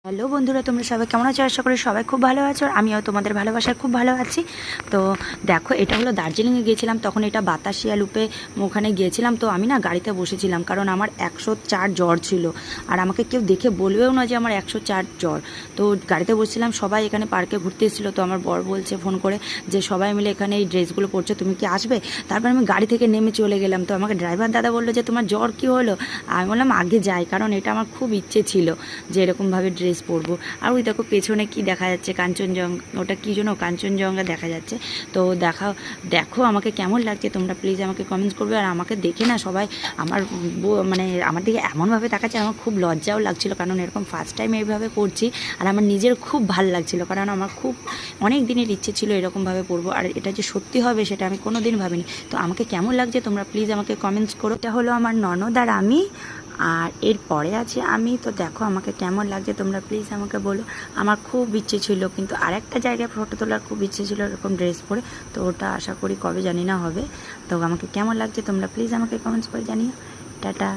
Hello বন্ধুরা, তোমরা সবাই কেমন আছো? আশা করি সবাই খুব ভালো আছো। আর আমিও তোমাদের ভালোবাসায় খুব ভালো আছি। তো দেখো, এটা হলো দার্জিলিংয়ে গিয়েছিলাম, তখন এটা বাতাসিয়া লুপে ওখানে গিয়েছিলাম। তো আমি না গাড়িতে বসেছিলাম, কারণ আমার 104 জ্বর ছিল। আর আমাকে কেউ দেখে বলবেও না যে আমার 104 জ্বর। তো গাড়িতে বসেছিলাম, সবাই এখানে পার্কে ঘুরতে এসেছিলো। তো আমার বর বলছে ফোন করে যে সবাই মিলে এখানে এই ড্রেসগুলো পরছো, তুমি কি আসবে? তারপর আমি গাড়ি থেকে নেমে চলে গেলাম। তো আমাকে ড্রাইভার দাদা বললো যে তোমার জ্বর কী হলো? আমি বললাম আগে যাই, কারণ এটা আমার খুব ইচ্ছে ছিল যে এরকমভাবে ড্রেস পরবো। আর ওই দেখো পেছনে কি দেখা যাচ্ছে, কাঞ্চনজঙ্ঘা, ওটা কী জন্য কাঞ্চনজঙ্ঘা দেখা যাচ্ছে। তো দেখো আমাকে কেমন লাগছে, তোমরা প্লিজ আমাকে কমেন্টস করবে। আর আমাকে দেখে না সবাই আমার মানে আমার দিকে এমনভাবে দেখাচ্ছে, আমার খুব লজ্জাও লাগছিল, কারণ এরকম ফার্স্ট টাইম এইভাবে করছি। আর আমার নিজের খুব ভাল লাগছিল, কারণ আমার খুব অনেক দিনের ইচ্ছে ছিল এরকমভাবে পড়বো। আর এটা যে সত্যি হবে সেটা আমি কোনো দিন ভাবিনি। তো আমাকে কেমন লাগছে তোমরা প্লিজ আমাকে কমেন্টস করো। এটা হলো আমার ননদ আর আমি, আর এরপরে আছে আমি। তো দেখো আমাকে কেমন লাগছে তোমরা প্লিজ আমাকে বলো। আমার খুব ইচ্ছে ছিল, কিন্তু আরেকটা জায়গায় ফটো তোলার খুব ইচ্ছে ছিল এরকম ড্রেস পরে। তো ওটা আশা করি কবে জানি না হবে। তো আমাকে কেমন লাগছে তোমরা প্লিজ আমাকে কমেন্টস করে জানিও। টাটা।